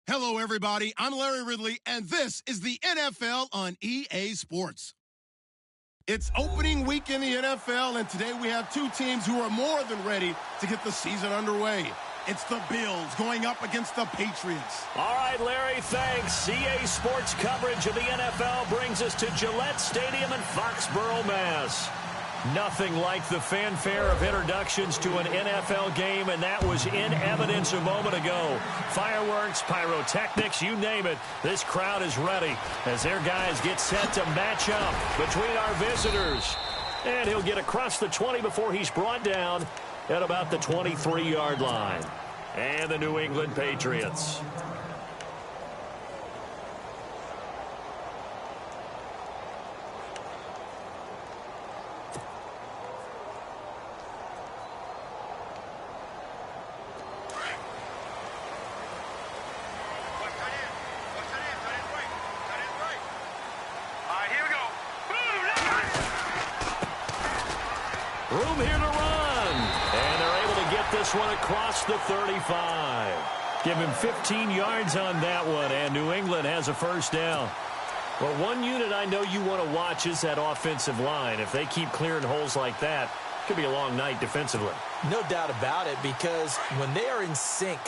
Hello, everybody. I'm Larry Ridley, and this is the NFL on EA Sports. It's opening week in the NFL, and today we have two teams who are more than ready to get the season underway. It's the Bills going up against the Patriots. All right, Larry, thanks. EA Sports coverage of the NFL brings us to Gillette Stadium in Foxborough, Mass. Nothing like the fanfare of introductions to an NFL game, and that was in evidence a moment ago. Fireworks, pyrotechnics, you name it. This crowd is ready as their guys get set to match up between our visitors. And he'll get across the 20 before he's brought down at about the 23-yard line. And the New England Patriots. Room here to run. And they're able to get this one across the 35. Give him 15 yards on that one, and New England has a first down. Well, one unit I know you want to watch is that offensive line. If they keep clearing holes like that, it could be a long night defensively. No doubt about it, because when they are in sync,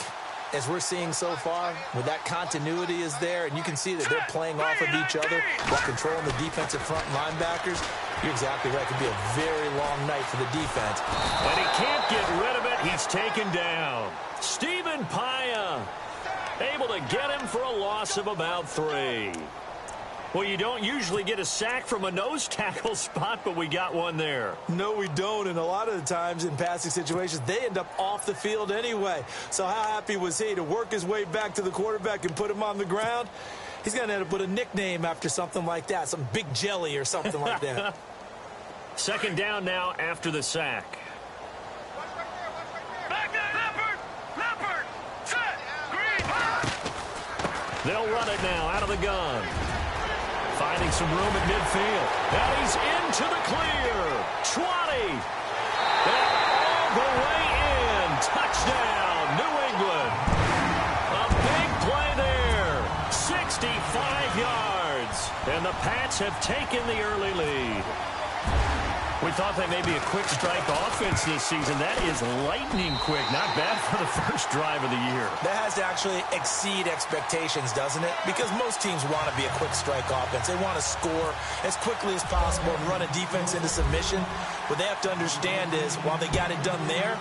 as we're seeing so far, where that continuity is there, and you can see that they're playing off of each other while controlling the defensive front linebackers, you're exactly right. It could be a very long night for the defense. And he can't get rid of it. He's taken down. Stephen Paya able to get him for a loss of about 3. Well, you don't usually get a sack from a nose tackle spot, but we got one there. No, we don't, and a lot of the times in passing situations, they end up off the field anyway. So how happy was he to work his way back to the quarterback and put him on the ground? He's going to end up with a nickname after something like that, some Big Jelly or something like that. Second down now after the sack. They'll run it now out of the gun. Finding some room at midfield. Now he's into the clear. 20. And all the way in. Touchdown, New England. A big play there. 65 yards. And the Pats have taken the early lead. We thought they may be a quick strike offense this season. That is lightning quick. Not bad for the first drive of the year. That has to actually exceed expectations, doesn't it? Because most teams want to be a quick strike offense. They want to score as quickly as possible and run a defense into submission. What they have to understand is, while they got it done there,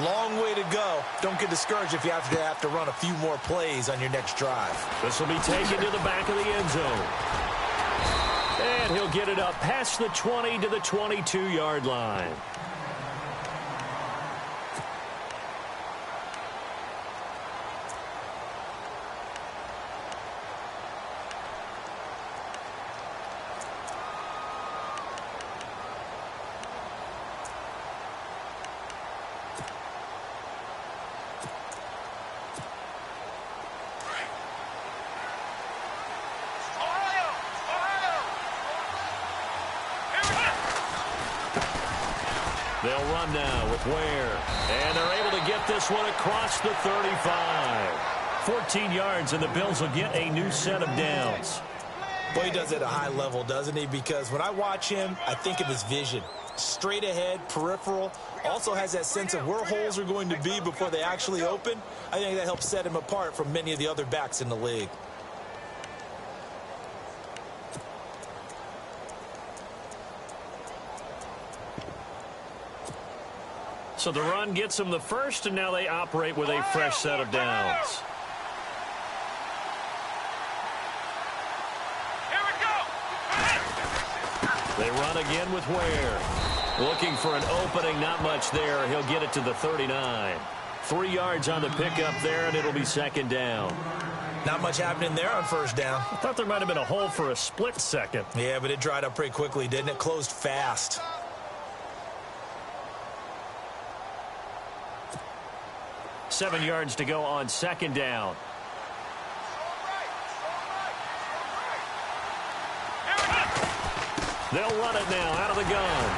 long way to go. Don't get discouraged if you have to run a few more plays on your next drive. This will be taken to the back of the end zone. And he'll get it up past the 20 to the 22-yard line. They'll run now with Ware. And they're able to get this one across the 35. 14 yards, and the Bills will get a new set of downs. Well, he does it at a high level, doesn't he? Because when I watch him, I think of his vision. Straight ahead, peripheral. Also has that sense of where holes are going to be before they actually open. I think that helps set him apart from many of the other backs in the league. So the run gets them the first, and now they operate with a fresh set of downs. Here we go. They run again with Ware. Looking for an opening, not much there. He'll get it to the 39. 3 yards on the pickup there, and it'll be second down. Not much happening there on first down. I thought there might have been a hole for a split second. Yeah, but it dried up pretty quickly, didn't it? Closed fast. Seven yards to go on second down. They'll run it now out of the gun.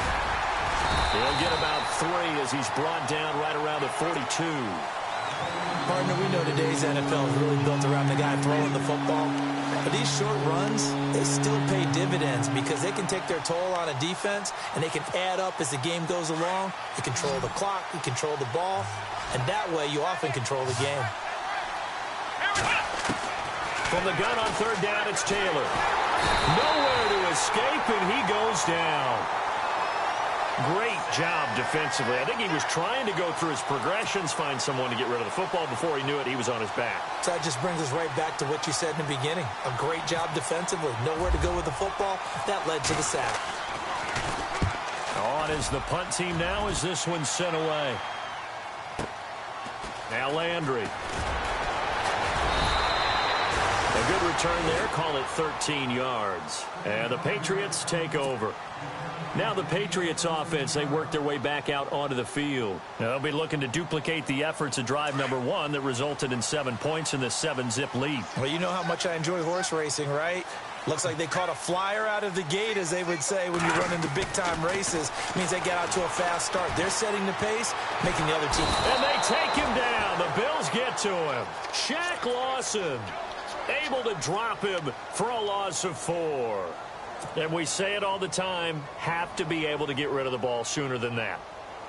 He'll get about 3 as he's brought down right around the 42. Partner, we know today's NFL is really built around the guy throwing the football. But these short runs, they still pay dividends because they can take their toll on a defense, and they can add up as the game goes along. You control the clock, you control the ball, and that way you often control the game. From the gun on third down, it's Taylor. Nowhere to escape, and he goes down. Great job defensively. I think he was trying to go through his progressions, find someone to get rid of the football. Before he knew it, he was on his back. So that just brings us right back to what you said in the beginning. A great job defensively. Nowhere to go with the football. That led to the sack. On is the punt team now as this one's sent away. Now Landry. A good return there. Call it 13 yards. And the Patriots take over. Now the Patriots offense, they work their way back out onto the field. They'll be looking to duplicate the efforts of drive number 1 that resulted in 7 points in the 7-zip lead. Well, you know how much I enjoy horse racing, right? Looks like they caught a flyer out of the gate, as they would say when you run into big-time races. It means they get out to a fast start. They're setting the pace, making the other team. And they take him down. The Bills get to him. Shaq Lawson able to drop him for a loss of 4. And we say it all the time, have to be able to get rid of the ball sooner than that.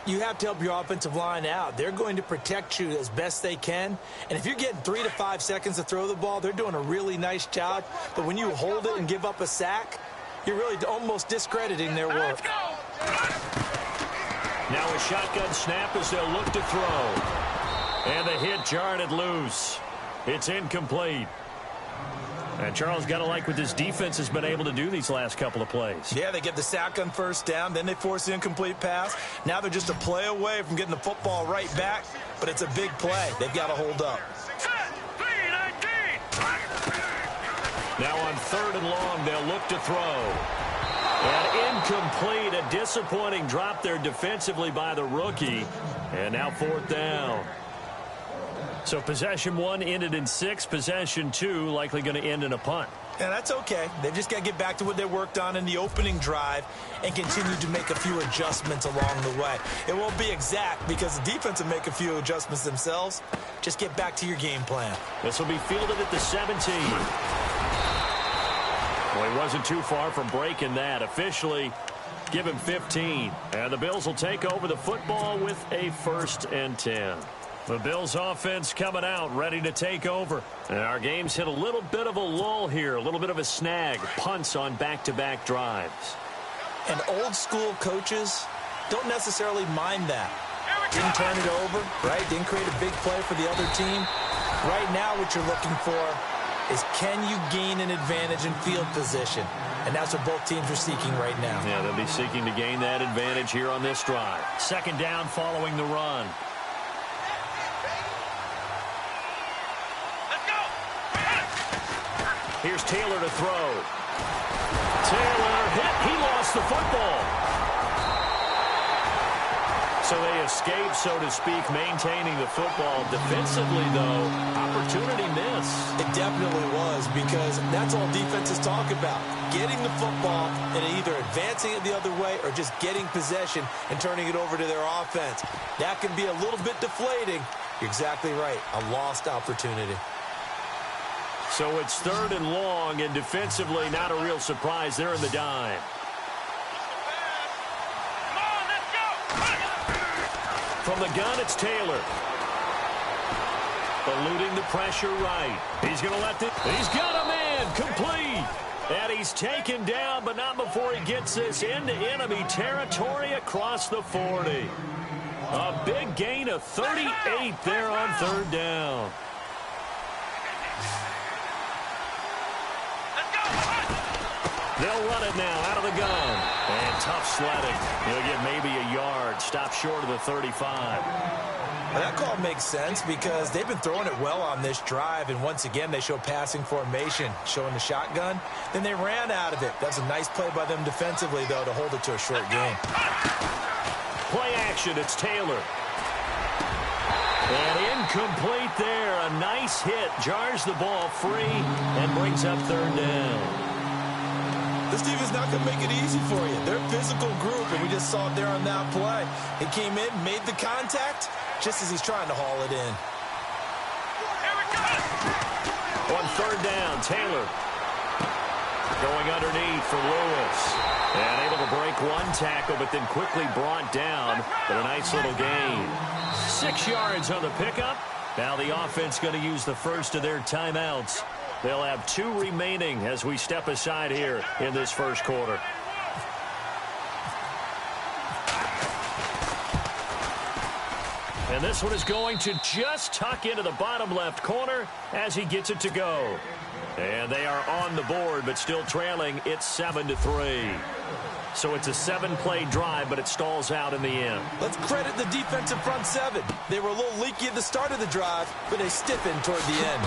You have to help your offensive line out. They're going to protect you as best they can. And if you're getting 3 to 5 seconds to throw the ball, they're doing a really nice job. But when you hold it and give up a sack, you're really almost discrediting their work. Now a shotgun snap as they'll look to throw. And the hit jarred it loose. It's incomplete. And Charles, got to like what this defense has been able to do these last couple of plays. Yeah, they get the sack on first down, then they force the incomplete pass. Now they're just a play away from getting the football right back, but it's a big play. They've got to hold up. Now on third and long, they'll look to throw. And incomplete, a disappointing drop there defensively by the rookie. And now fourth down. So possession 1 ended in 6. Possession 2 likely going to end in a punt. Yeah, that's okay. They've just got to get back to what they worked on in the opening drive and continue to make a few adjustments along the way. It won't be exact because the defense will make a few adjustments themselves. Just get back to your game plan. This will be fielded at the 17. Well, he wasn't too far from breaking that. Officially, give him 15. And the Bills will take over the football with a 1st and 10. The Bills offense coming out, ready to take over. And our game's hit a little bit of a lull here, a little bit of a snag. Punts on back-to-back drives. And old-school coaches don't necessarily mind that. Didn't turn it over, right? Didn't create a big play for the other team. Right now what you're looking for is can you gain an advantage in field position? And that's what both teams are seeking right now. Yeah, they'll be seeking to gain that advantage here on this drive. 2nd down following the run. Here's Taylor to throw. Taylor hit. He lost the football. So they escape, so to speak, maintaining the football. Defensively, though, opportunity miss. It definitely was because that's all defenses talk about. Getting the football and either advancing it the other way or just getting possession and turning it over to their offense. That can be a little bit deflating. You're exactly right. A lost opportunity. So it's 3rd and long, and defensively, not a real surprise. They're in the dime. From the gun, it's Taylor. Eluding the pressure right. He's going to let this. He's got a man complete. And he's taken down, but not before he gets this into enemy territory across the 40. A big gain of 38 there on 3rd down. They'll run it now out of the gun. And tough sledding. He'll get maybe a yard. Stop short of the 35. Well, that call makes sense because they've been throwing it well on this drive. And once again, they show passing formation, showing the shotgun. Then they ran out of it. That's a nice play by them defensively, though, to hold it to a short game. Play action. It's Taylor. And incomplete there. A nice hit. Jars the ball free and brings up 3rd down. This team is not going to make it easy for you. They're a physical group, and we just saw it there on that play. He came in, made the contact, just as he's trying to haul it in. On third down, Taylor going underneath for Lewis. And able to break one tackle, but then quickly brought down. But a nice little gain. 6 yards on the pickup. Now the offense going to use the first of their timeouts. They'll have 2 remaining as we step aside here in this first quarter. And this one is going to just tuck into the bottom left corner as he gets it to go. And they are on the board, but still trailing. It's 7-3. So it's a 7-play drive, but it stalls out in the end. Let's credit the defensive front 7. They were a little leaky at the start of the drive, but they stiffened toward the end.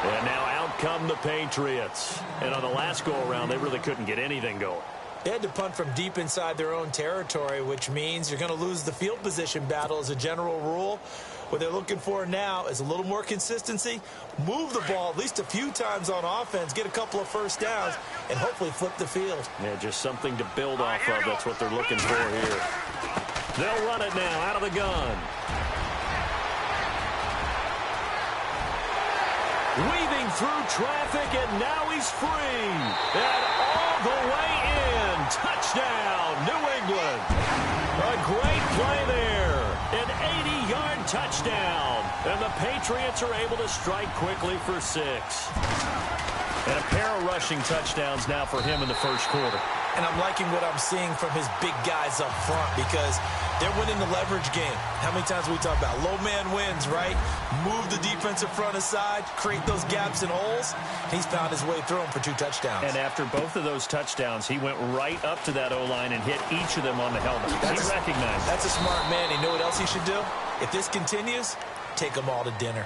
And now out come the Patriots. And on the last go-around, they really couldn't get anything going. They had to punt from deep inside their own territory, which means you're going to lose the field position battle as a general rule. What they're looking for now is a little more consistency, move the ball at least a few times on offense, get a couple of first downs, and hopefully flip the field. Yeah, just something to build off of. That's what they're looking for here. They'll run it now out of the gun. Weaving through traffic, and now he's free. And all the way in. Touchdown, New England. A great play there. An 80-yard touchdown. And the Patriots are able to strike quickly for 6. And a pair of rushing touchdowns now for him in the first quarter. And I'm liking what I'm seeing from his big guys up front because they're winning the leverage game. How many times we talk about low man wins, right? Move the defensive front aside, create those gaps and holes. He's found his way through them for 2 touchdowns. And after both of those touchdowns, he went right up to that O-line and hit each of them on the helmet. He recognized it. That's a smart man. You know what else he should do? If this continues, take them all to dinner.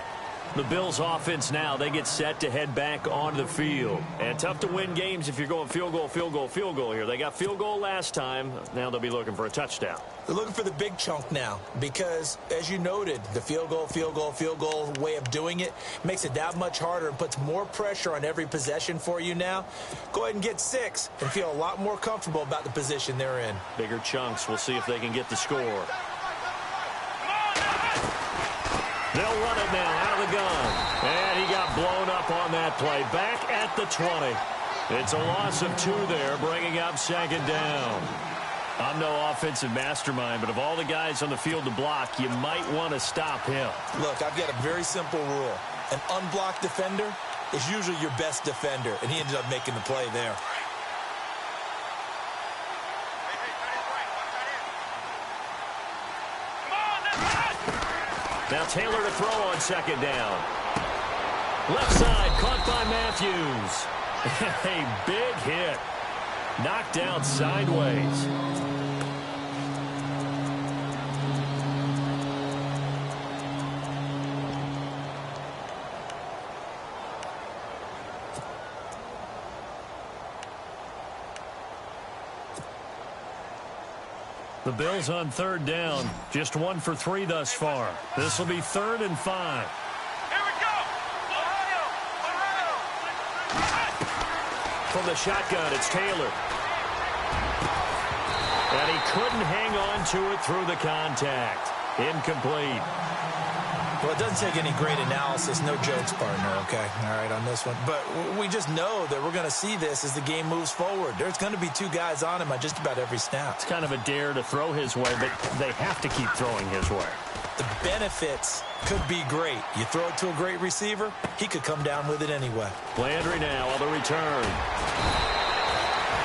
The Bills offense now, they get set to head back onto the field. And tough to win games if you're going field goal, field goal, field goal here. They got field goal last time. Now they'll be looking for a touchdown. They're looking for the big chunk now because, as you noted, the field goal way of doing it makes it that much harder and puts more pressure on every possession for you now. Go ahead and get 6 and feel a lot more comfortable about the position they're in. Bigger chunks. We'll see if they can get the score. They'll run it now out of the gun. And he got blown up on that play. Back at the 20. It's a loss of 2 there, bringing up second down. I'm no offensive mastermind, but of all the guys on the field to block, you might want to stop him. Look, I've got a very simple rule. An unblocked defender is usually your best defender, and he ended up making the play there. Now Taylor to throw on second down. Left side caught by Matthews. A big hit. Knocked down sideways. The Bills on third down. Just 1 for 3 thus far. This will be 3rd and 5. Here we go! From the shotgun, it's Taylor. And he couldn't hang on to it through the contact. Incomplete. Well, it doesn't take any great analysis. No jokes, partner, okay? All right, on this one. But we just know that we're going to see this as the game moves forward. There's going to be 2 guys on him on just about every snap. It's kind of a dare to throw his way, but they have to keep throwing his way. The benefits could be great. You throw it to a great receiver, he could come down with it anyway. Landry now on the return.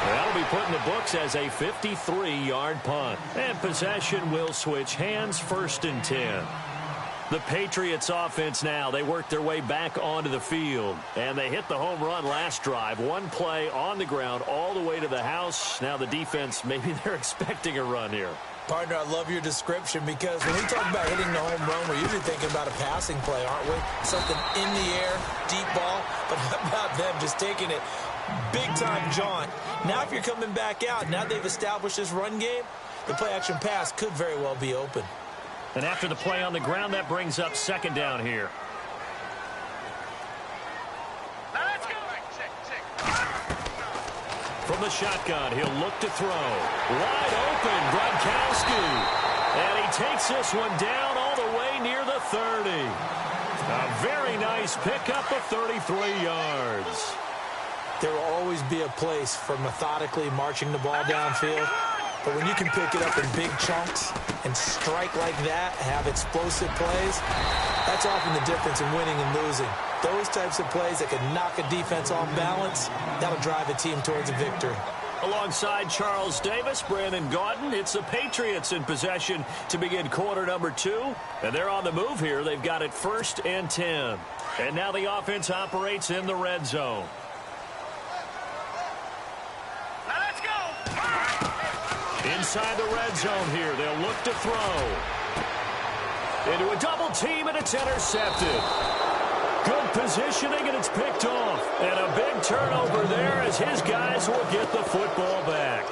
That'll be put in the books as a 53-yard punt. And possession will switch hands, 1st and 10. The Patriots offense now, they work their way back onto the field. And they hit the home run last drive. 1 play on the ground all the way to the house. Now the defense, maybe they're expecting a run here. Partner, I love your description because when we talk about hitting the home run, we're usually thinking about a passing play, aren't we? Something in the air, deep ball. But how about them just taking it big-time jaunt? Now if you're coming back out, now they've established this run game, the play-action pass could very well be open. And after the play on the ground, that brings up second down here. Let's go. From the shotgun, he'll look to throw. Wide open, Gronkowski. And he takes this one down all the way near the 30. A very nice pickup of 33 yards. There will always be a place for methodically marching the ball downfield. But when you can pick it up in big chunks and strike like that, have explosive plays, that's often the difference in winning and losing. Those types of plays that can knock a defense off balance, that'll drive a team towards a victory. Alongside Charles Davis, Brandon Gaudin, it's the Patriots in possession to begin quarter number 2. And they're on the move here. They've got it 1st and 10. And now the offense operates in the red zone. Now let's go. Inside the red zone here, they'll look to throw. Into a double team, and it's intercepted. Good positioning, and it's picked off. And a big turnover there as his guys will get the football back.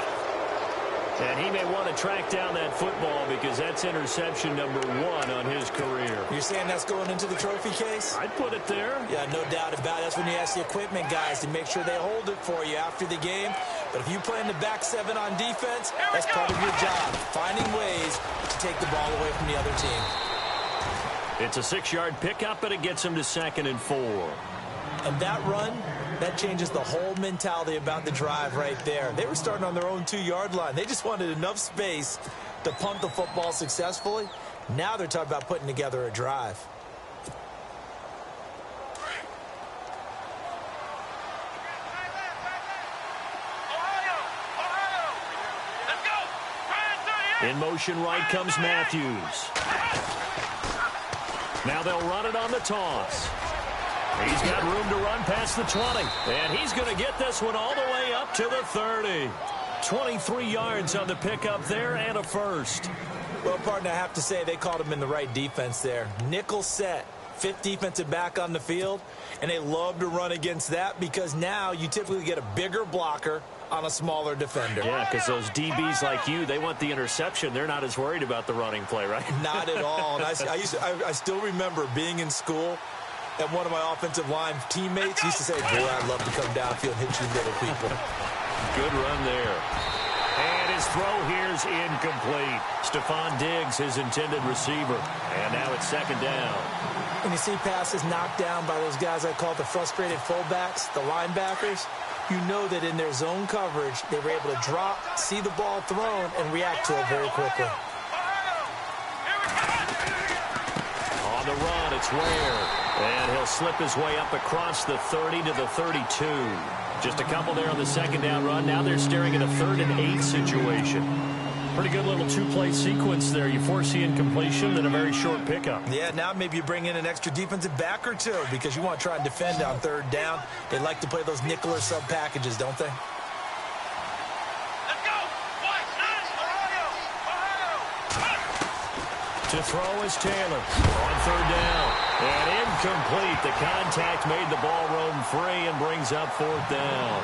And he may want to track down that football because that's interception number 1 on his career. You're saying that's going into the trophy case? I'd put it there. Yeah, no doubt about it. That's when you ask the equipment guys to make sure they hold it for you after the game. But if you play in the back 7 on defense, that's part of your job, finding ways to take the ball away from the other team. It's a 6-yard pickup, and it gets him to 2nd and 4. And that run, that changes the whole mentality about the drive right there. They were starting on their own 2-yard line. They just wanted enough space to punt the football successfully. Now they're talking about putting together a drive. In motion right comes Matthews. Now they'll run it on the toss. He's got room to run past the 20. And he's going to get this one all the way up to the 30. 23 yards on the pickup there and a first. Well, partner, I have to say they called him in the right defense there. Nickel set, 5th defensive back on the field. And they love to run against that because now you typically get a bigger blocker on a smaller defender. Yeah, because those DBs like you, they want the interception. They're not as worried about the running play, right? Not at all. And I still remember being in school, and one of my offensive line teammates used to say, boy, I'd love to come downfield and hit you little people. Good run there. And his throw here's incomplete. Stephon Diggs, his intended receiver. And now it's 2nd down. When you see passes knocked down by those guys I call the frustrated fullbacks, the linebackers, you know that in their zone coverage, they were able to drop, see the ball thrown, and react to it very quickly. On the run, it's Ware. And he'll slip his way up across the 30 to the 32. Just a couple there on the 2nd down run. Now they're staring at a 3rd and 8 situation. Pretty good little 2-play sequence there. You force the incompletion and a very short pickup. Yeah, now maybe you bring in an extra defensive back or 2 because you want to try and defend on 3rd down. They like to play those nickel or sub packages, don't they? Let's go. To throw is Taylor on 3rd down. And incomplete. The contact made the ball roam free and brings up 4th down.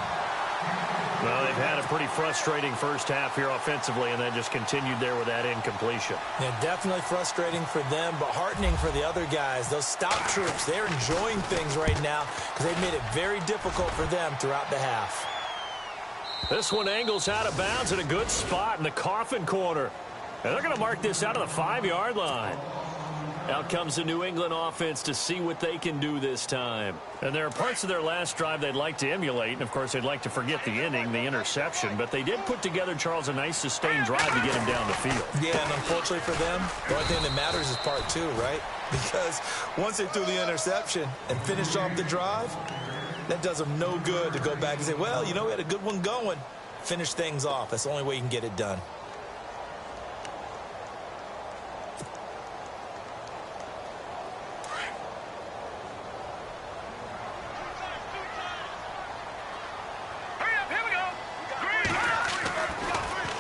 Well, they've had a pretty frustrating first half here offensively, and then just continued there with that incompletion. Yeah, definitely frustrating for them, but heartening for the other guys. Those stop troops, they're enjoying things right now because they've made it very difficult for them throughout the half. This one angles out of bounds at a good spot in the coffin corner. And they're going to mark this out of the 5-yard line. Out comes the New England offense to see what they can do this time. And there are parts of their last drive they'd like to emulate. And, of course, they'd like to forget the inning, the interception. But they did put together, Charles, a nice sustained drive to get him down the field. Yeah, and unfortunately for them, the only thing that matters is part 2, right? Because once they threw the interception and finished off the drive, that does them no good to go back and say, well, you know, we had a good one going. Finish things off. That's the only way you can get it done.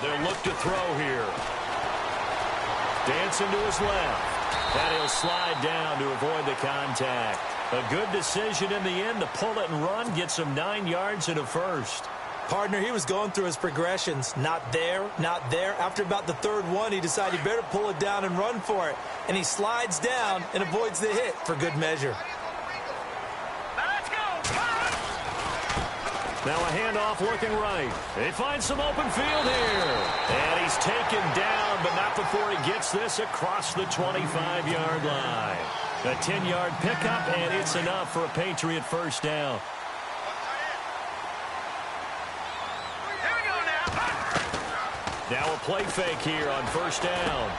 They'll look to throw here. Dancing to his left. And he'll slide down to avoid the contact. A good decision in the end to pull it and run. Gets him 9 yards and a first. Partner, he was going through his progressions. Not there, not there. After about the 3rd one, he decided he better pull it down and run for it. And he slides down and avoids the hit for good measure. Now a handoff looking right. They find some open field here. And he's taken down, but not before he gets this across the 25-yard line. A 10-yard pickup, and it's enough for a Patriot first down. Now a play fake here on first down.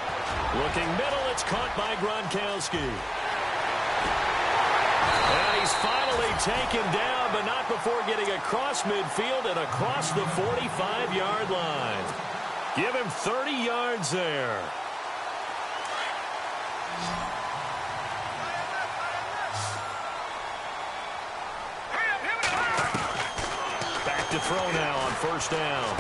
Looking middle, it's caught by Gronkowski. And he's finally taken down, but not before getting across midfield and across the 45-yard line. Give him 30 yards there. Back to throw now on first down.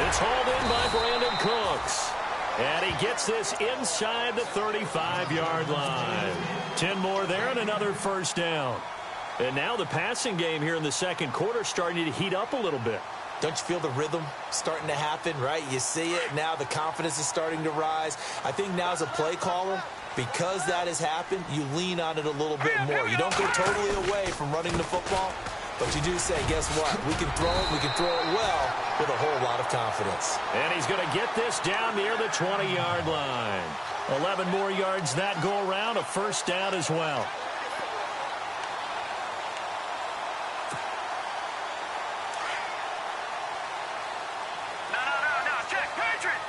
It's hauled in by Brandon Cooks. And he gets this inside the 35-yard line. 10 more there and another first down. And now the passing game here in the second quarter starting to heat up a little bit. Don't you feel the rhythm starting to happen, right? You see it. Now the confidence is starting to rise. I think now as a play caller, because that has happened, you lean on it a little bit more. You don't go totally away from running the football, but you do say, guess what? We can throw it well with a whole lot of confidence. And he's going to get this down near the 20-yard line. 11 more yards that go around, a first down as well. No. Check. Patriot.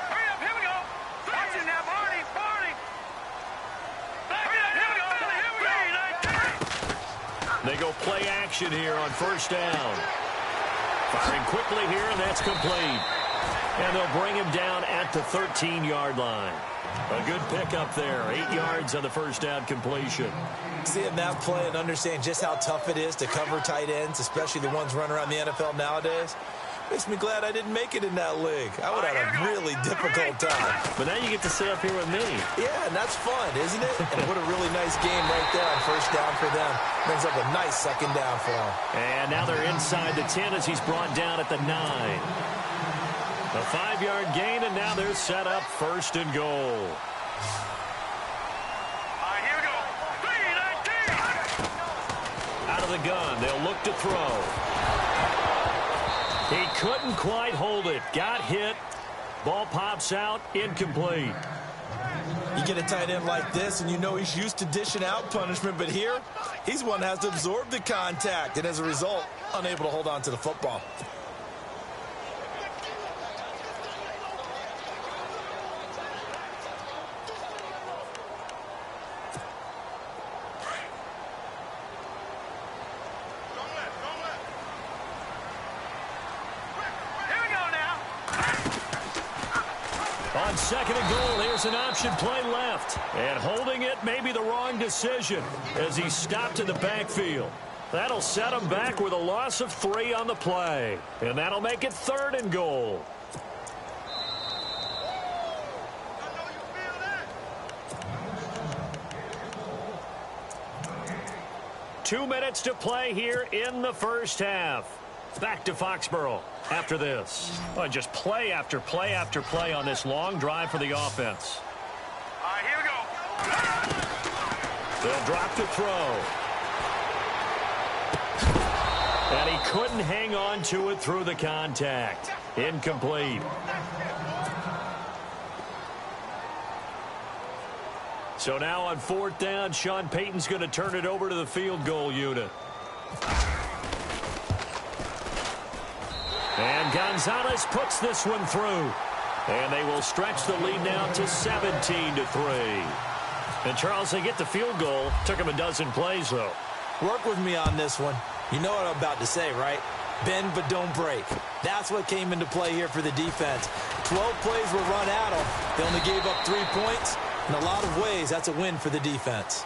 Hurry up. Here we go. Watch it now, Barney. They go play action here on first down. Firing quickly here, and that's complete. And they'll bring him down at the 13-yard line. A good pickup there. 8 yards on the first down completion. Seeing that play and understand just how tough it is to cover tight ends, especially the ones running around the NFL nowadays, makes me glad I didn't make it in that league. I would have had a really difficult time. But now you get to sit up here with me. Yeah, and that's fun, isn't it? And what a really nice game right there on first down for them. Brings up a nice second down for them. And now they're inside the 10 as he's brought down at the 9. A 5-yard gain, and now they're set up first and goal. All right, here we go. 3-19. Out of the gun, they'll look to throw. He couldn't quite hold it. Got hit. Ball pops out. Incomplete. You get a tight end like this, and you know he's used to dishing out punishment, but here, he's one that has to absorb the contact, and as a result, unable to hold on to the football. On second and goal, here's an option play left. And holding it may be the wrong decision as he stopped in the backfield. That'll set him back with a loss of 3 on the play. And that'll make it third and goal. Two minutes to play here in the first half. Back to Foxborough after this. Oh, just play after play after play on this long drive for the offense. All right, here we go. They'll drop to throw. And he couldn't hang on to it through the contact. Incomplete. So now on fourth down, Sean Payton's going to turn it over to the field goal unit. And Gonzalez puts this one through. And they will stretch the lead now to 17-3. And Charles, they get the field goal. Took him a dozen plays, though. Work with me on this one. You know what I'm about to say, right? Bend but don't break. That's what came into play here for the defense. 12 plays were run at them. They only gave up 3 points. In a lot of ways, that's a win for the defense.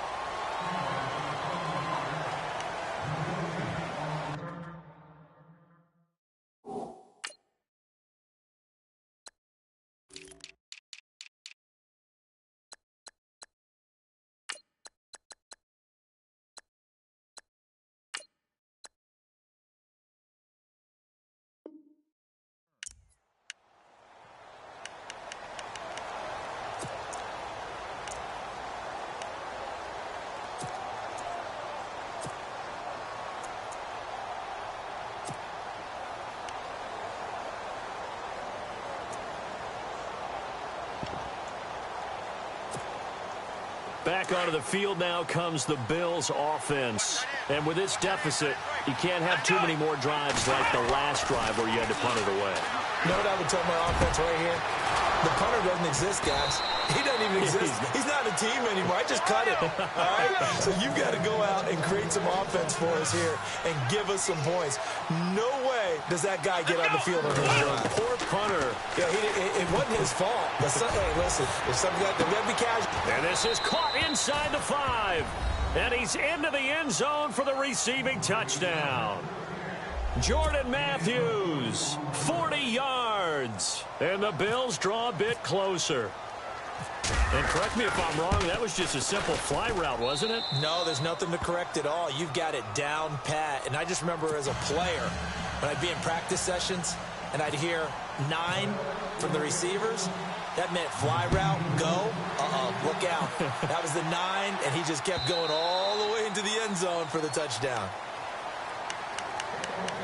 Back onto the field now comes the Bills offense. And with this deficit, you can't have too many more drives like the last drive where you had to punt it away. You know what I would tell my offense right here? The punter doesn't exist, guys. He doesn't even exist. He's not a team anymore. I just cut him. All right? So you've got to go out and create some offense for us here and give us some points. No way does that guy get on the field on this drive. Poor punter. Yeah, it wasn't his fault. But hey, listen, if something got to be casual. And this is caught inside the 5. And he's into the end zone for the receiving touchdown. Jordan Matthews, 40 yards. And the Bills draw a bit closer. And correct me if I'm wrong, that was just a simple fly route, wasn't it? No, there's nothing to correct at all. You've got it down pat. And I just remember as a player, when I'd be in practice sessions, and I'd hear 9 from the receivers, that meant fly route, go, look out. That was the 9, and he just kept going all the way into the end zone for the touchdown.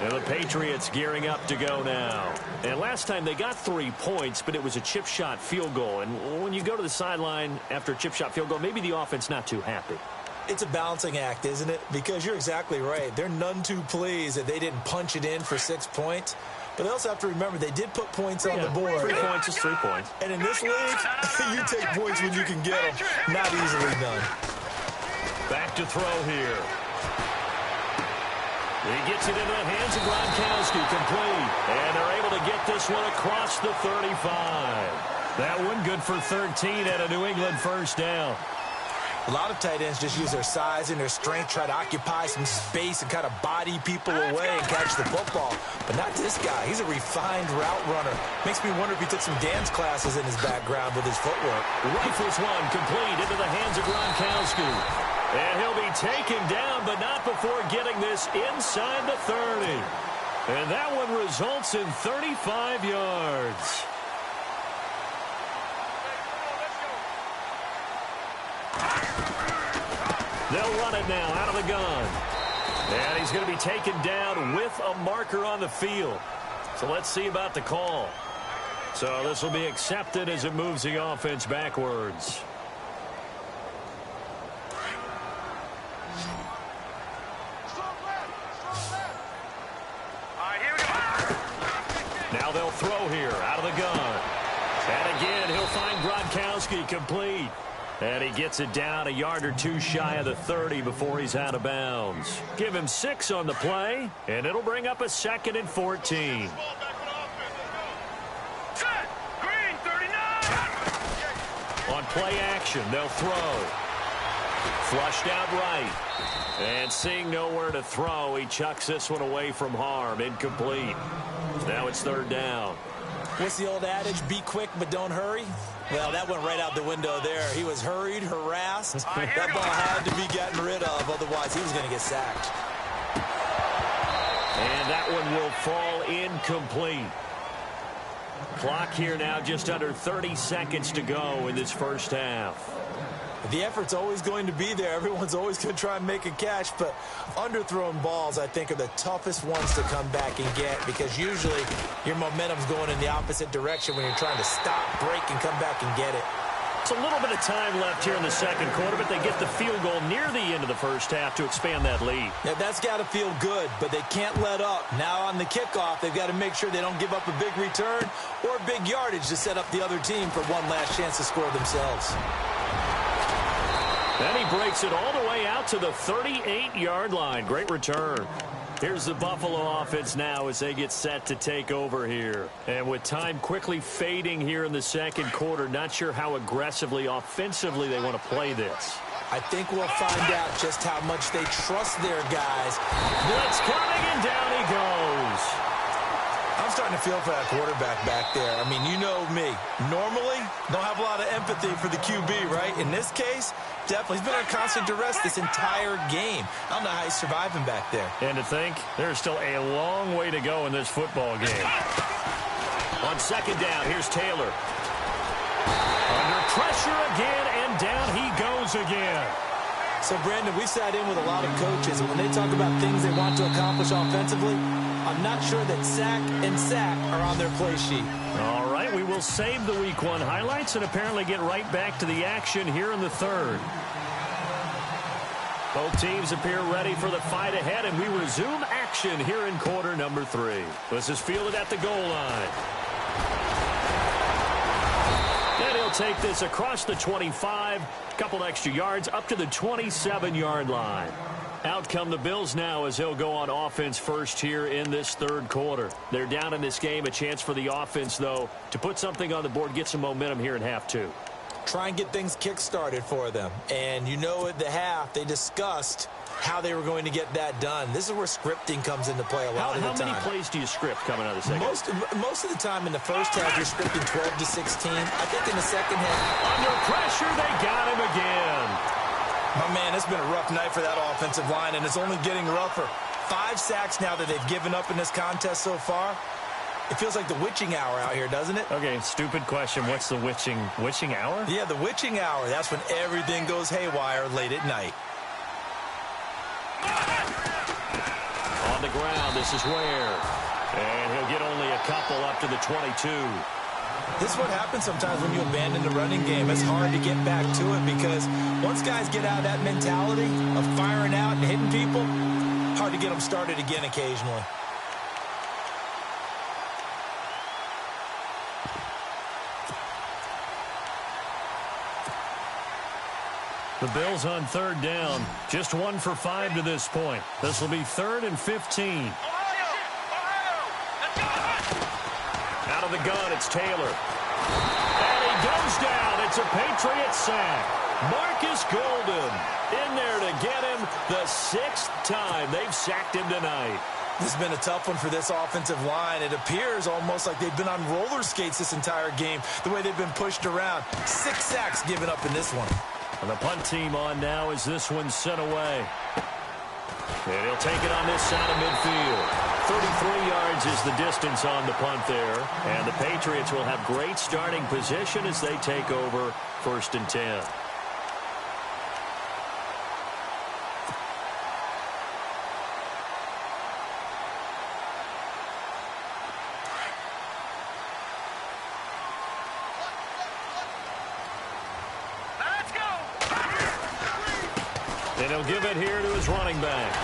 And the Patriots gearing up to go now. And last time they got 3 points, but it was a chip shot field goal. And when you go to the sideline after a chip shot field goal, maybe the offense not too happy. It's a balancing act, isn't it? Because you're exactly right. They're none too pleased that they didn't punch it in for 6 points. But they also have to remember they did put points on the board. 3 points is 3 points. And in this league, you take points when you can get them. Not easily done. Back to throw here. He gets it into the hands of Gronkowski, complete. And they're able to get this one across the 35. That one good for 13 at a New England first down. A lot of tight ends just use their size and their strength, try to occupy some space and kind of body people away and catch the football. But not this guy. He's a refined route runner. Makes me wonder if he took some dance classes in his background with his footwork. Rifles one, complete into the hands of Gronkowski. And he'll be taken down, but not before getting this inside the 30. And that one results in 35 yards. They'll run it now out of the gun. And he's going to be taken down with a marker on the field. So let's see about the call. So this will be accepted as it moves the offense backwards. Now they'll throw here out of the gun. And again, he'll find Gronkowski complete. And he gets it down a yard or two shy of the 30 before he's out of bounds. Give him 6 on the play, and it'll bring up a 2nd and 14. Set. Green, 39. On play action, they'll throw. Flushed out right. And seeing nowhere to throw, he chucks this one away from harm. Incomplete. Now it's 3rd down. What's the old adage? Be quick, but don't hurry. Well, that went right out the window there. He was hurried, harassed. That ball had to be gotten rid of, otherwise he was going to get sacked. And that one will fall incomplete. Clock here now just under 30 seconds to go in this first half. The effort's always going to be there. Everyone's always going to try and make a catch, but underthrown balls, I think, are the toughest ones to come back and get because usually your momentum's going in the opposite direction when you're trying to stop, break, and come back and get it. It's a little bit of time left here in the second quarter, but they get the field goal near the end of the first half to expand that lead. Yeah, that's got to feel good, but they can't let up. Now on the kickoff, they've got to make sure they don't give up a big return or big yardage to set up the other team for one last chance to score themselves. And he breaks it all the way out to the 38-yard line. Great return. Here's the Buffalo offense now as they get set to take over here. And with time quickly fading here in the second quarter, not sure how aggressively, offensively they want to play this. I think we'll find out just how much they trust their guys. Blitz coming, and down he goes. I'm starting to feel for that quarterback back there. I mean, you know me. Normally, don't have a lot of empathy for the QB, right? In this case, definitely. He's been under constant duress this entire game. I don't know how he's surviving back there. And to think, there's still a long way to go in this football game. On 2nd down, here's Taylor. Under pressure again, and down he goes again. So, Brandon, we've sat in with a lot of coaches, and when they talk about things they want to accomplish offensively, I'm not sure that sack and sack are on their play sheet. All right, moment, we will save the Week 1 highlights and apparently get right back to the action here in the third. Both teams appear ready for the fight ahead, and we resume action here in quarter number 3. This is fielded at the goal line. And he'll take this across the 25, a couple extra yards, up to the 27-yard line. Out come the Bills now as he'll go on offense first here in this third quarter. They're down in this game. A chance for the offense, though, to put something on the board, get some momentum here in half 2. Try and get things kick-started for them. And you know at the half, they discussed how they were going to get that done. This is where scripting comes into play a lot of the time. How many plays do you script coming out of the second? Most of the time in the first half, you're scripting 12 to 16. I think in the second half. Under pressure, they got him again. My man, it's been a rough night for that offensive line, and it's only getting rougher. 5 sacks now that they've given up in this contest so far. It feels like the witching hour out here, doesn't it? Okay, stupid question. What's the witching hour? Yeah, the witching hour. That's when everything goes haywire late at night. On the ground, this is Ware. And he'll get only a couple up to the 22. This is what happens sometimes when you abandon the running game. It's hard to get back to it because once guys get out of that mentality of firing out and hitting people, hard to get them started again occasionally. The Bills on third down. Just 1 for 5 to this point. This will be 3rd and 15. Out of the gun, it's Taylor. And he goes down. It's a Patriot sack. Marcus Golden in there to get him the 6th time they've sacked him tonight. This has been a tough one for this offensive line. It appears almost like they've been on roller skates this entire game, the way they've been pushed around. 6 sacks given up in this one. And the punt team on now as this one's sent away. And he'll take it on this side of midfield. 33 yards is the distance on the punt there. And the Patriots will have great starting position as they take over 1st and 10. And he'll give it here to his running back.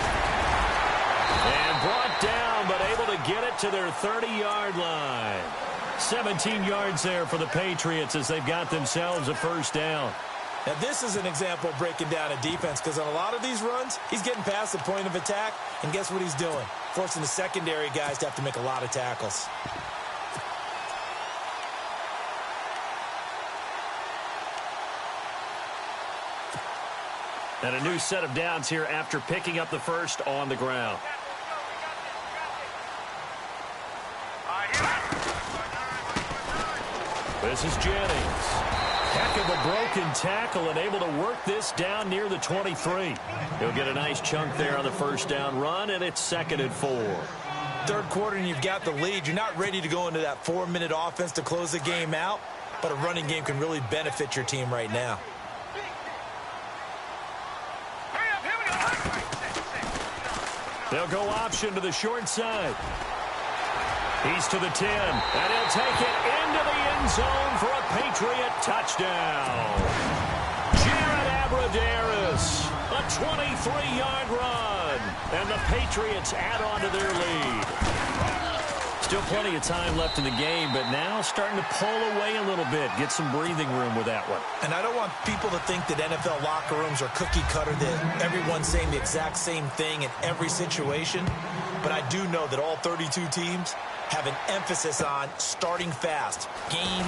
And brought down, but able to get it to their 30-yard line. 17 yards there for the Patriots as they've got themselves a 1st down. Now, this is an example of breaking down a defense because on a lot of these runs, he's getting past the point of attack, and guess what he's doing? Forcing the secondary guys to have to make a lot of tackles. And a new set of downs here after picking up the first on the ground. This is Jennings. Heck of a broken tackle and able to work this down near the 23. He'll get a nice chunk there on the 1st down run, and it's 2nd and 4. Third quarter and you've got the lead. You're not ready to go into that 4-minute offense to close the game out, but a running game can really benefit your team right now. They'll go option to the short side. He's to the 10, and he'll take it into the end zone for a Patriot touchdown. Jared Abbrederis, a 23-yard run, and the Patriots add on to their lead. Still plenty of time left in the game, but now starting to pull away a little bit, get some breathing room with that one. And I don't want people to think that NFL locker rooms are cookie cutter, that everyone's saying the exact same thing in every situation. But I do know that all 32 teams have an emphasis on starting fast. Game,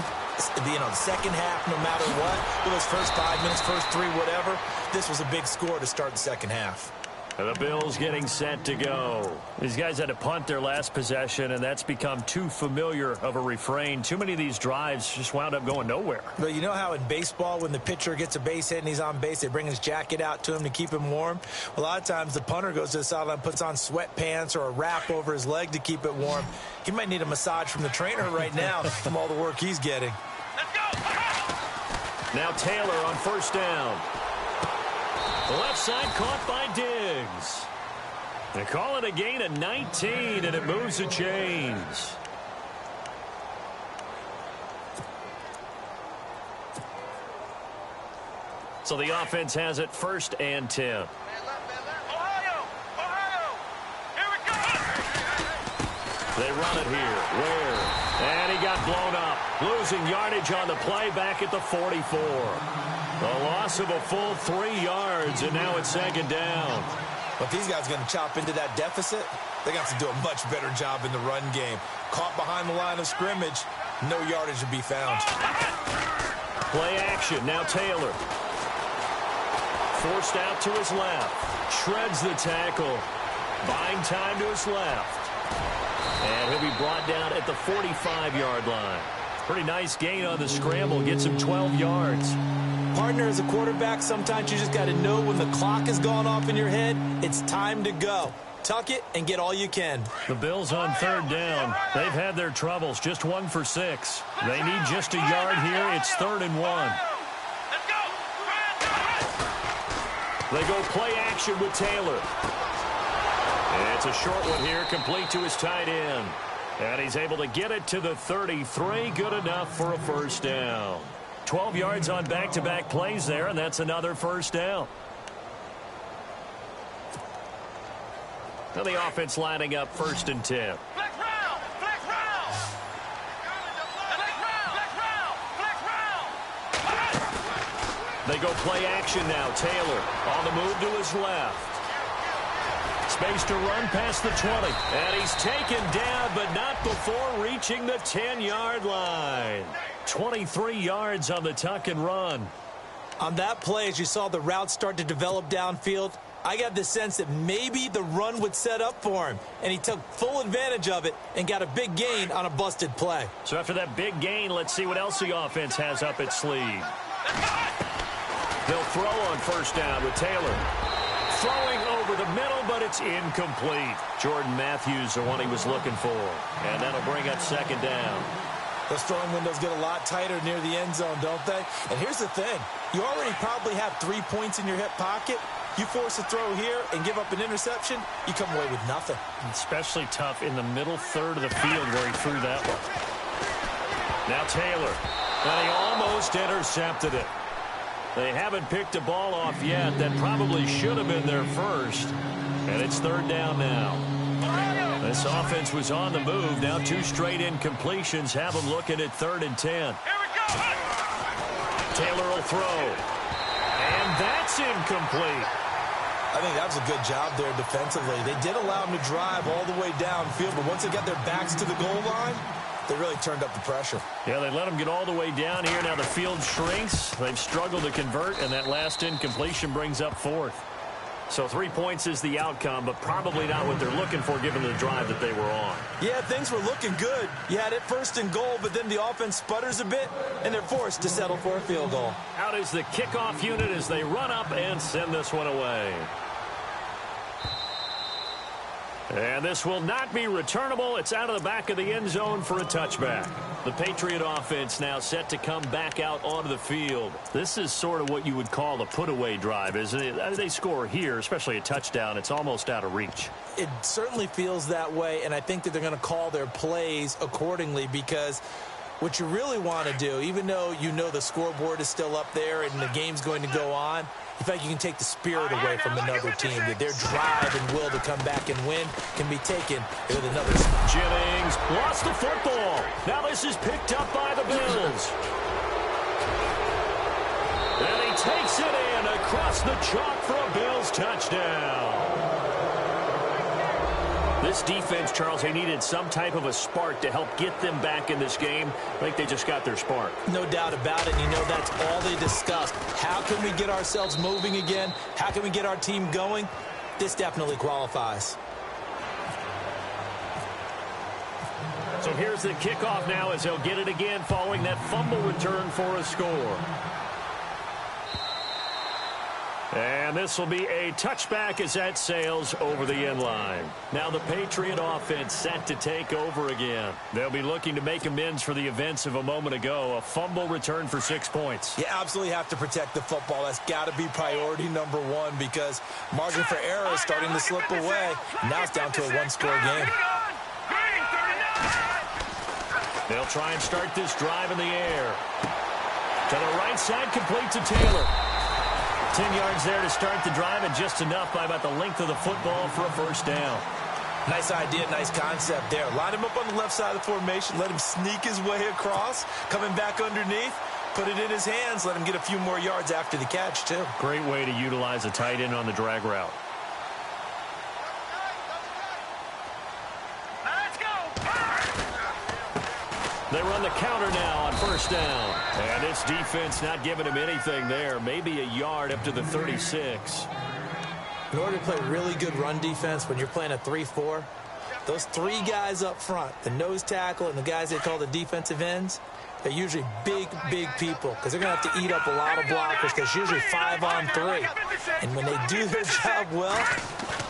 the second half, no matter what. Those first 5 minutes, first 3, whatever. This was a big score to start the second half. And the Bills getting set to go. These guys had to punt their last possession, and that's become too familiar of a refrain. Too many of these drives just wound up going nowhere. But you know how in baseball, when the pitcher gets a base hit and he's on base, they bring his jacket out to him to keep him warm? A lot of times the punter goes to the sideline, puts on sweatpants or a wrap over his leg to keep it warm. He might need a massage from the trainer right now from all the work he's getting. Let's go! Now Taylor on 1st down. The left side caught by Diggs. They call it a gain of 19, and it moves the chains. So the offense has it 1st and 10. Ohio! Ohio! Here we go! They run it here. Ware. And he got blown up. Losing yardage on the play back at the 44. A loss of a full 3 yards, and now it's 2nd down. But these guys are going to chop into that deficit. They got to do a much better job in the run game. Caught behind the line of scrimmage, no yardage to be found. Play action. Now Taylor. Forced out to his left. Shreds the tackle. Buying time to his left. And he'll be brought down at the 45-yard line. Pretty nice gain on the scramble. Gets him 12 yards. Partner, as a quarterback, sometimes you just got to know when the clock has gone off in your head, it's time to go. Tuck it and get all you can. The Bills on 3rd down. They've had their troubles. Just 1 for 6. They need just a yard here. It's 3rd and 1. Let's go! They go play action with Taylor. And it's a short one here, complete to his tight end. And he's able to get it to the 33. Good enough for a 1st down. 12 yards on back-to-back plays there, and that's another 1st down. Now the offense lining up 1st and 10. Flex round! Flex round! Flex round! Flex round! Flex round! They go play action now. Taylor on the move to his left. Space to run past the 20. And he's taken down, but not before reaching the 10-yard line. 23 yards on the tuck and run. On that play, as you saw the route start to develop downfield, I got the sense that maybe the run would set up for him, and he took full advantage of it and got a big gain on a busted play. So after that big gain, let's see what else the offense has up its sleeve. They'll throw on 1st down with Taylor. Throwing over the middle, but it's incomplete. Jordan Matthews, the one he was looking for. And that'll bring up 2nd down. Those throwing windows get a lot tighter near the end zone, don't they? And here's the thing. You already probably have 3 points in your hip pocket. You force a throw here and give up an interception, you come away with nothing. Especially tough in the middle 3rd of the field where he threw that one. Now Taylor. And he almost intercepted it. They haven't picked a ball off yet. That probably should have been their first. And it's 3rd down now. This offense was on the move. Now 2 straight incompletions have them looking at 3rd and 10. Here we go! Taylor will throw. And that's incomplete. I think that was a good job there defensively. They did allow him to drive all the way downfield, but once they got their backs to the goal line, they really turned up the pressure. Yeah, they let them get all the way down here. Now the field shrinks. They've struggled to convert, and that last incompletion brings up 4th. So 3 points is the outcome, but probably not what they're looking for given the drive that they were on. Yeah, things were looking good. You had it 1st and goal, but then the offense sputters a bit, and they're forced to settle for a field goal. Out is the kickoff unit as they run up and send this one away. And this will not be returnable. It's out of the back of the end zone for a touchback. The Patriot offense now set to come back out onto the field. This is sort of what you would call a put-away drive, isn't it? As they score here, especially a touchdown, it's almost out of reach. It certainly feels that way, and I think that they're going to call their plays accordingly because what you really want to do, even though you know the scoreboard is still up there and the game's going to go on, in fact, you can take the spirit away from another team, that their drive and will to come back and win can be taken with another. Jennings lost the football. Now this is picked up by the Bills. And he takes it in across the chalk for a Bills touchdown. This defense, Charles, they needed some type of a spark to help get them back in this game. I think they just got their spark. No doubt about it. You know, that's all they discussed. How can we get ourselves moving again? How can we get our team going? This definitely qualifies. So here's the kickoff now as they'll get it again following that fumble return for a score. And this will be a touchback as that sails over the end line. Now the Patriot offense set to take over again. They'll be looking to make amends for the events of a moment ago. A fumble return for 6 points. You absolutely have to protect the football. That's got to be priority number one because margin for error is starting to slip away. Now it's down to a one-score game. They'll try and start this drive in the air. To the right side, complete to Taylor. 10 yards there to start the drive, and just enough by about the length of the football for a first down. Nice idea, nice concept there. Line him up on the left side of the formation. Let him sneak his way across. Coming back underneath. Put it in his hands. Let him get a few more yards after the catch, too. Great way to utilize a tight end on the drag route. Let's go. They run the counter now on first down. And this defense not giving him anything there. Maybe a yard up to the 36. In order to play really good run defense when you're playing a 3-4, those three guys up front, the nose tackle and the guys they call the defensive ends, they're usually big, big people because they're going to have to eat up a lot of blockers because it's usually 5-on-3. And when they do their job well,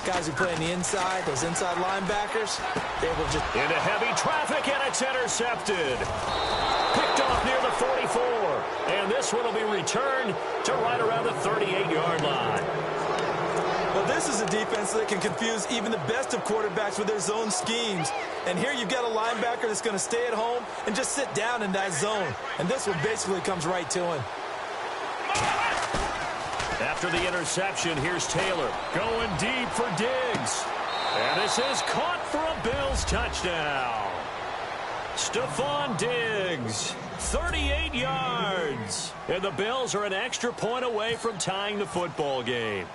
guys who play on the inside, those inside linebackers, they're able to just... Into heavy traffic, and it's intercepted. Picked off near the 44. And this one will be returned to right around the 38-yard line. Well, this is a defense that can confuse even the best of quarterbacks with their zone schemes. And here you've got a linebacker that's going to stay at home and just sit down in that zone. And this one basically comes right to him. After the interception, here's Taylor going deep for Diggs. And this is caught for a Bills touchdown. Stephon Diggs, 38 yards. And the Bills are an extra point away from tying the football game.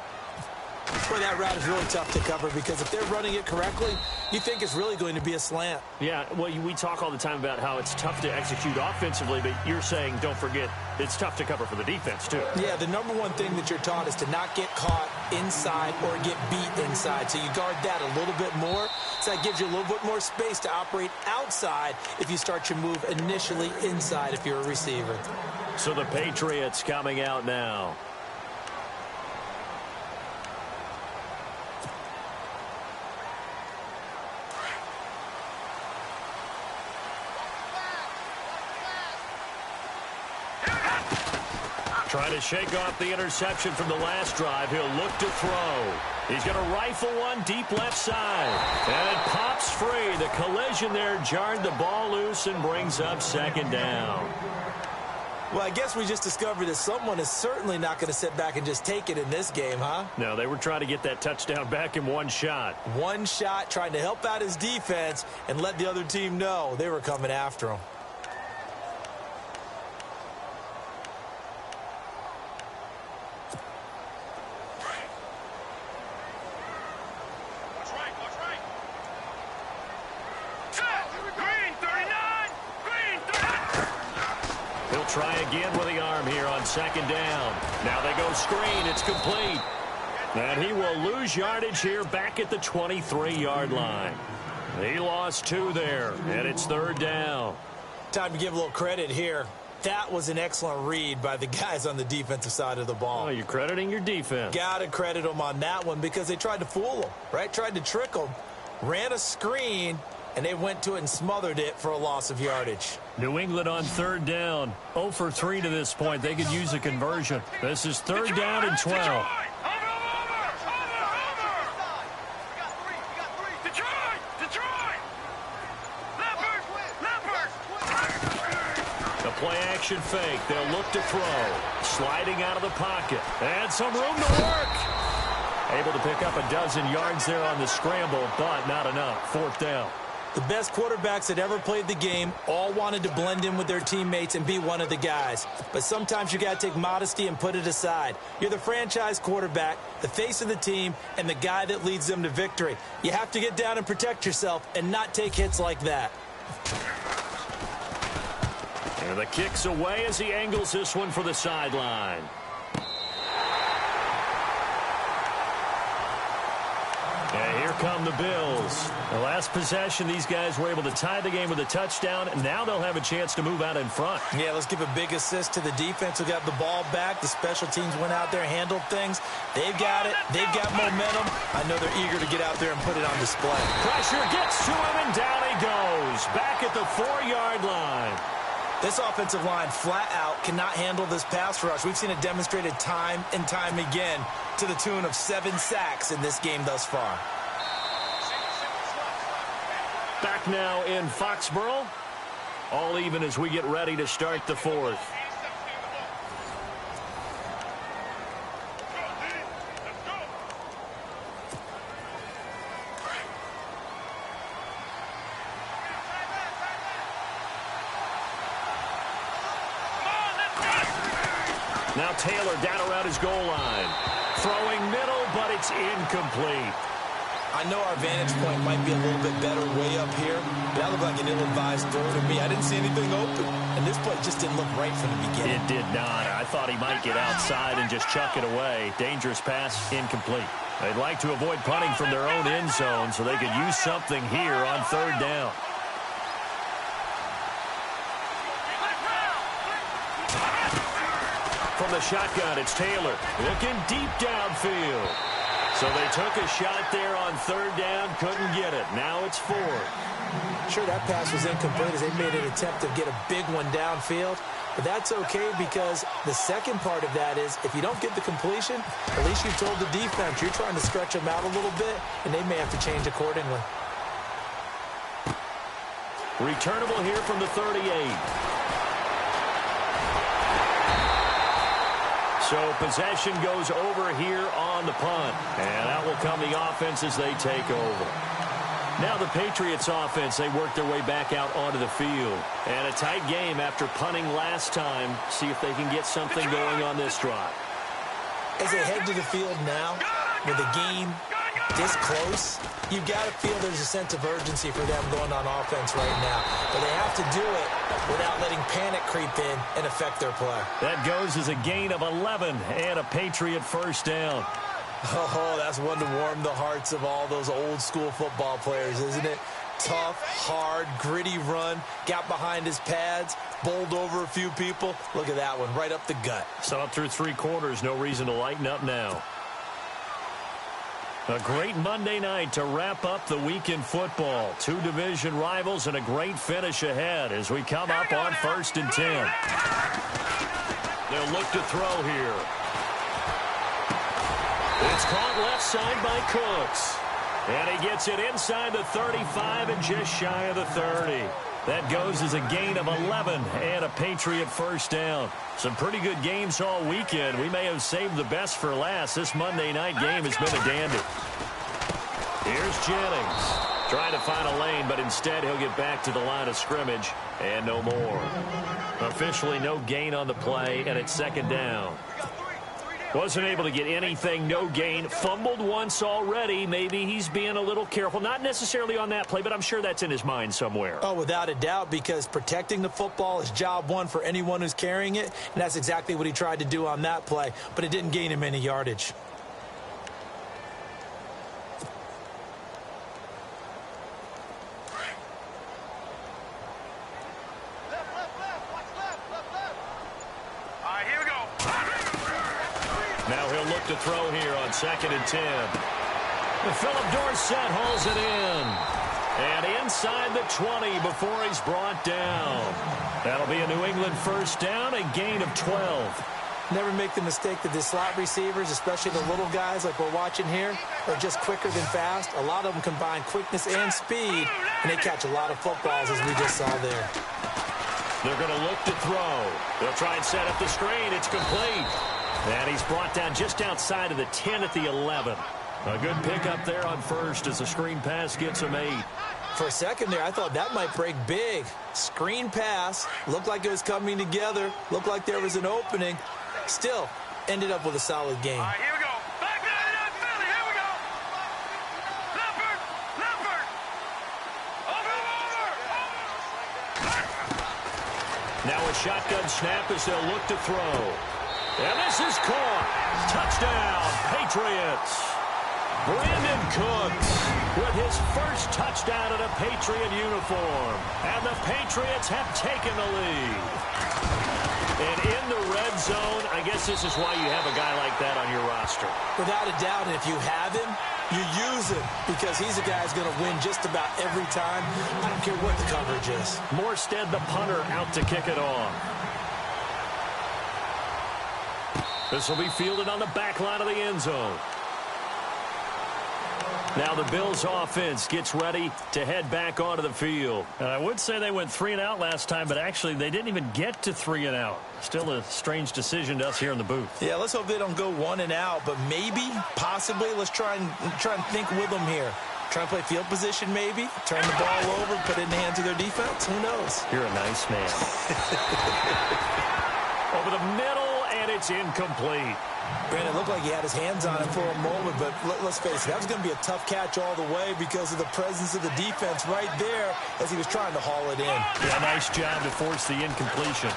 Boy, that route is really tough to cover because if they're running it correctly, you think it's really going to be a slant. Yeah, well, we talk all the time about how it's tough to execute offensively, but you're saying, don't forget, it's tough to cover for the defense, too. Yeah, the number one thing that you're taught is to not get caught inside or get beat inside. So you guard that a little bit more. So that gives you a little bit more space to operate outside if you start your move initially inside if you're a receiver. So the Patriots coming out now. Trying to shake off the interception from the last drive. He'll look to throw. He's going to rifle one deep left side. And it pops free. The collision there jarred the ball loose and brings up second down. Well, I guess we just discovered that someone is certainly not going to sit back and just take it in this game, huh? No, they were trying to get that touchdown back in one shot. One shot, trying to help out his defense and let the other team know they were coming after him. Try again with the arm here on second down. Now they go screen. It's complete. And he will lose yardage here back at the 23-yard line. He lost 2 there, and it's third down. Time to give a little credit here. That was an excellent read by the guys on the defensive side of the ball. Oh, you're crediting your defense. Got to credit them on that one because they tried to fool them, right? Tried to trick them. Ran a screen, and they went to it and smothered it for a loss of yardage. New England on third down. 0 for 3 to this point. They could use a conversion. This is third down and 12. The play action fake. They'll look to throw. Sliding out of the pocket. And some room to work. Able to pick up a dozen yards there on the scramble, but not enough. Fourth down. The best quarterbacks that ever played the game all wanted to blend in with their teammates and be one of the guys. But sometimes you got to take modesty and put it aside. You're the franchise quarterback, the face of the team, and the guy that leads them to victory. You have to get down and protect yourself and not take hits like that. And the kick's away as he angles this one for the sideline. And here come the Bills. The last possession, these guys were able to tie the game with a touchdown, and now they'll have a chance to move out in front. Yeah, let's give a big assist to the defense who got the ball back. The special teams went out there, handled things. They've got it. They've got momentum. I know they're eager to get out there and put it on display. Pressure gets to him, and down he goes. Back at the 4-yard line. This offensive line flat out cannot handle this pass rush. We've seen it demonstrated time and time again to the tune of 7 sacks in this game thus far. Back now in Foxborough. All even as we get ready to start the fourth. Now Taylor down around his goal line. Throwing middle, but it's incomplete. I know our vantage point might be a little bit better way up here, but that looked like an ill-advised throw to me. I didn't see anything open, and this play just didn't look right from the beginning. It did not. I thought he might get outside and just chuck it away. Dangerous pass, incomplete. They'd like to avoid punting from their own end zone so they could use something here on third down. From the shotgun, it's Taylor looking deep downfield. So they took a shot there on third down, couldn't get it. Now it's fourth. Sure, that pass was incomplete as they made an attempt to get a big one downfield. But that's okay because the second part of that is if you don't get the completion, at least you've told the defense you're trying to stretch them out a little bit, and they may have to change accordingly. Returnable here from the 38. So possession goes over here on the punt. And out will come the offense as they take over. Now the Patriots offense, they work their way back out onto the field. And a tight game after punting last time. See if they can get something going on this drive. As they head to the field now, with the game this close, you've got to feel there's a sense of urgency for them going on offense right now. But they have to do it without letting panic creep in and affect their play. That goes as a gain of 11 and a Patriot first down. Oh, that's one to warm the hearts of all those old-school football players, isn't it? Tough, hard, gritty run, got behind his pads, bowled over a few people. Look at that one, right up the gut. Saw it through three quarters, no reason to lighten up now. A great Monday night to wrap up the week in football. Two division rivals and a great finish ahead as we come up on 1st and 10. They'll look to throw here. It's caught left side by Cooks. And he gets it inside the 35 and just shy of the 30. That goes as a gain of 11 and a Patriot first down. Some pretty good games all weekend. We may have saved the best for last. This Monday night game has been a dandy. Here's Jennings. Trying to find a lane, but instead he'll get back to the line of scrimmage and no more. Officially no gain on the play, and it's 2nd down. Wasn't able to get anything, no gain. Fumbled once already. Maybe he's being a little careful. Not necessarily on that play, but I'm sure that's in his mind somewhere. Oh, without a doubt, because protecting the football is job one for anyone who's carrying it, and that's exactly what he tried to do on that play, but it didn't gain him any yardage. Now he'll look to throw here on 2nd and 10. Philip Dorsett hauls it in. And inside the 20 before he's brought down. That'll be a New England first down, a gain of 12. Never make the mistake that the slot receivers, especially the little guys like we're watching here, are just quicker than fast. A lot of them combine quickness and speed, and they catch a lot of footballs, as we just saw there. They're going to look to throw. They'll try and set up the screen. It's complete. And he's brought down just outside of the 10 at the 11. A good pickup there on first as the screen pass gets him 8. For a second there, I thought that might break big. Screen pass. Looked like it was coming together. Looked like there was an opening. Still, ended up with a solid game. All right, here we go. Back down, Philly. Here we go. Leopard. Over. Now a shotgun snap as they'll look to throw. And this is caught. Touchdown, Patriots. Brandon Cooks with his first touchdown in a Patriot uniform. And the Patriots have taken the lead. And in the red zone, I guess this is why you have a guy like that on your roster. Without a doubt, and if you have him, you use him because he's a guy who's going to win just about every time. I don't care what the coverage is. Morstead, the punter, out to kick it off. This will be fielded on the back line of the end zone. Now the Bills offense gets ready to head back onto the field. And I would say they went 3 and out last time, but actually they didn't even get to 3 and out. Still a strange decision to us here in the booth. Yeah, let's hope they don't go 1 and out, but maybe, possibly, let's try and think with them here. Try and play field position maybe, turn the ball over, put it in the hands of their defense. Who knows? You're a nice man. Over the middle, and it's incomplete. Brandon, it looked like he had his hands on it for a moment, but let's face it, that was going to be a tough catch all the way because of the presence of the defense right there as he was trying to haul it in. Yeah, nice job to force the incompletion.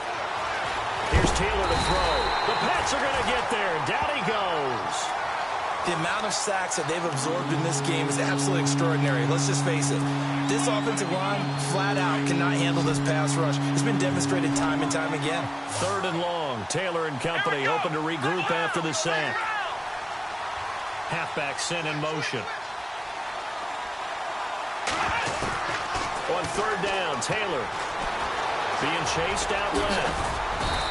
Here's Taylor to throw. The Pats are going to get there, and down he goes. The amount of sacks that they've absorbed in this game is absolutely extraordinary. Let's just face it. This offensive line, flat out, cannot handle this pass rush. It's been demonstrated time and time again. 3rd and long. Taylor and company hoping to regroup after the sack. Halfback sent in motion. On 3rd down, Taylor being chased out left.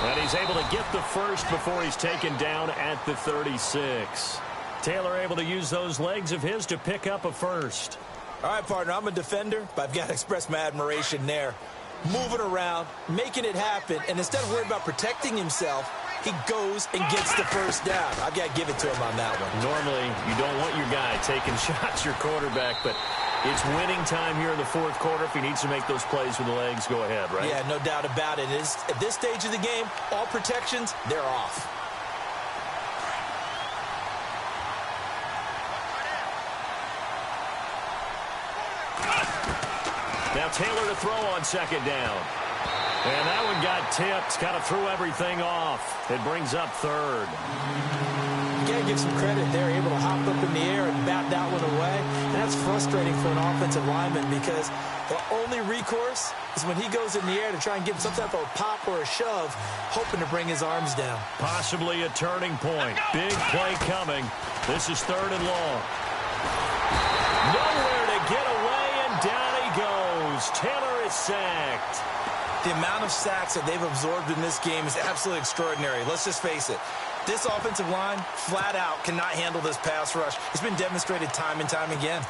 And he's able to get the first before he's taken down at the 36. Taylor able to use those legs of his to pick up a first. All right, partner, I'm a defender, but I've got to express my admiration there. Moving around, making it happen, and instead of worrying about protecting himself, he goes and gets the first down. I've got to give it to him on that one. Normally, you don't want your guy taking shots, your quarterback, but it's winning time here in the 4th quarter. If he needs to make those plays with the legs, go ahead, right? Yeah, no doubt about it. At this stage of the game, all protections, they're off. Now Taylor to throw on 2nd down. And that one got tipped. Kind of threw everything off. It brings up 3rd. You got to give some credit. They're able to hop up in the air and bat that one away. And that's frustrating for an offensive lineman because the only recourse is when he goes in the air to try and give some type of a pop or a shove, hoping to bring his arms down. Possibly a turning point. Big play coming. This is 3rd and long. Nowhere to get away, and down he goes. Taylor is sacked. The amount of sacks that they've absorbed in this game is absolutely extraordinary. Let's just face it. This offensive line, flat out, cannot handle this pass rush. It's been demonstrated time and time again.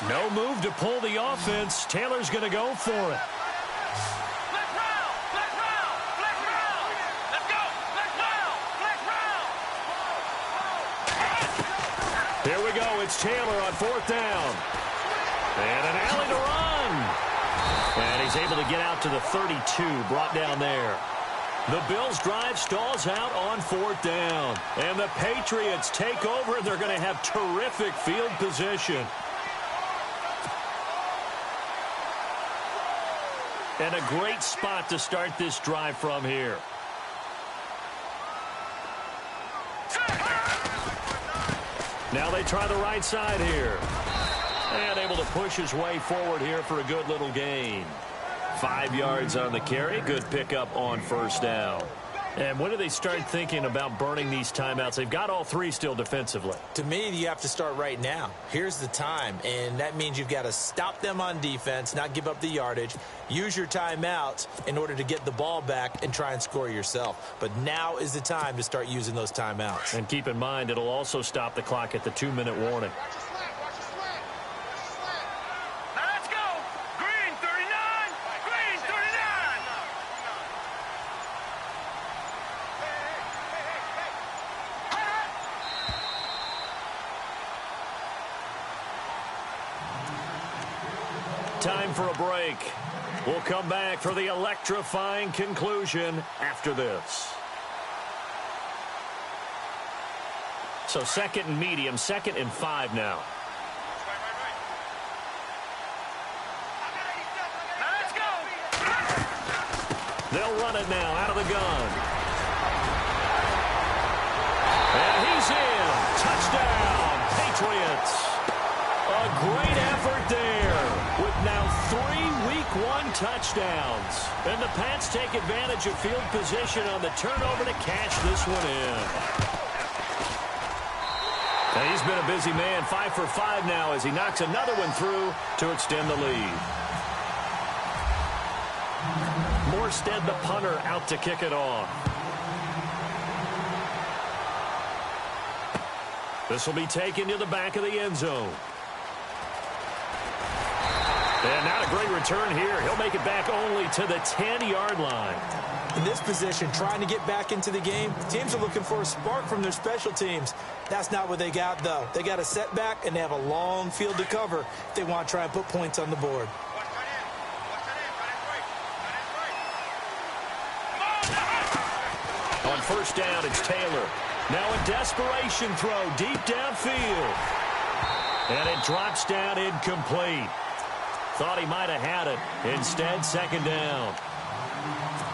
No move to pull the offense. Taylor's going to go for it. Here we go. It's Taylor on 4th down. And an alley to run. And he's able to get out to the 32, brought down there. The Bills' drive stalls out on 4th down. And the Patriots take over, and they're going to have terrific field position. And a great spot to start this drive from here. Now they try the right side here. And able to push his way forward here for a good little gain. 5 yards on the carry. Good pickup on 1st down. And when do they start thinking about burning these timeouts? They've got all 3 still defensively. To me, you have to start right now. Here's the time, and that means you've got to stop them on defense, not give up the yardage, use your timeouts in order to get the ball back and try and score yourself. But now is the time to start using those timeouts. And keep in mind, it'll also stop the clock at the 2-minute warning. Time for a break. We'll come back for the electrifying conclusion after this. So 2nd and medium, 2nd and 5 now. Let's go. They'll run it now out of the gun. And he's in. Touchdown, Patriots. A great effort there with now 3 Week 1 touchdowns. And the Pats take advantage of field position on the turnover to cash this one in. And he's been a busy man, 5 for 5 now as he knocks another one through to extend the lead. Morstead, the punter, out to kick it off. This will be taken to the back of the end zone. And now to great return here. He'll make it back only to the 10-yard line. In this position, trying to get back into the game, teams are looking for a spark from their special teams. That's not what they got, though. They got a setback, and they have a long field to cover if they want to try and put points on the board. On first down, it's Taylor. Now a desperation throw deep downfield. And it drops down incomplete. Thought he might have had it. Instead, second down.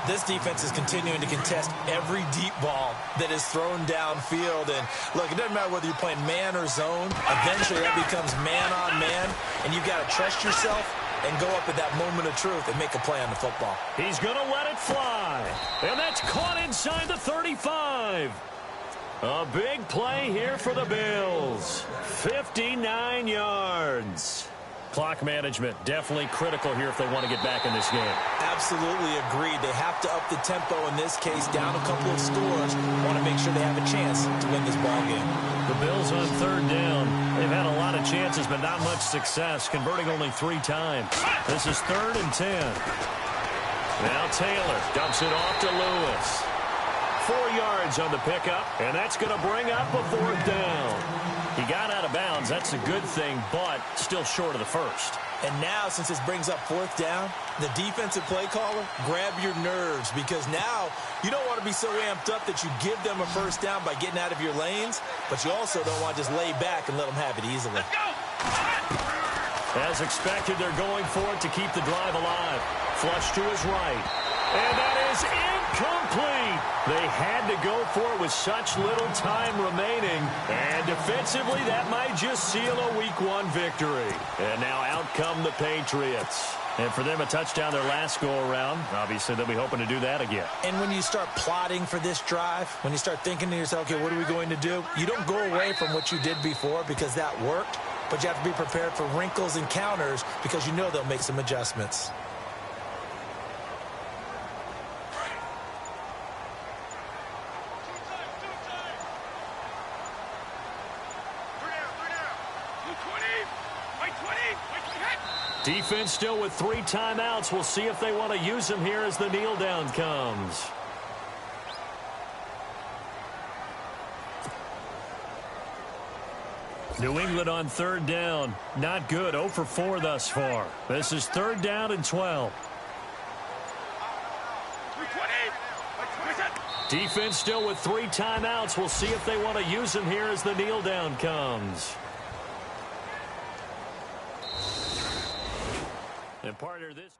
This defense is continuing to contest every deep ball that is thrown downfield. And, look, it doesn't matter whether you're playing man or zone. Eventually, that becomes man-on-man, and you've got to trust yourself and go up at that moment of truth and make a play on the football. He's going to let it fly. And that's caught inside the 35. A big play here for the Bills. 59 yards. Clock management definitely critical here if they want to get back in this game. Absolutely agreed. They have to up the tempo in this case, down a couple of scores. Want to make sure they have a chance to win this ball game. The Bills on third down. They've had a lot of chances, but not much success, converting only 3 times. This is 3rd and 10. Now Taylor dumps it off to Lewis. 4 yards on the pickup, and that's going to bring up a 4th down. He got out of bounds. That's a good thing, but still short of the first. And now, since this brings up 4th down, the defensive play caller, grab your nerves, because now you don't want to be so amped up that you give them a first down by getting out of your lanes, but you also don't want to just lay back and let them have it easily. As expected, they're going for it to keep the drive alive. Flush to his right. And that is incomplete. They had to go for it with such little time remaining. And defensively, that might just seal a Week 1 victory. And now out come the Patriots. And for them, a touchdown their last go-around. Obviously, they'll be hoping to do that again. And when you start plotting for this drive, when you start thinking to yourself, okay, what are we going to do? You don't go away from what you did before because that worked. But you have to be prepared for wrinkles and counters because you know they'll make some adjustments. Defense still with 3 timeouts. We'll see if they want to use them here as the kneel down comes. New England on third down. Not good. 0 for 4 thus far. This is 3rd down and 12. Defense still with 3 timeouts. We'll see if they want to use them here as the kneel down comes. And partner, this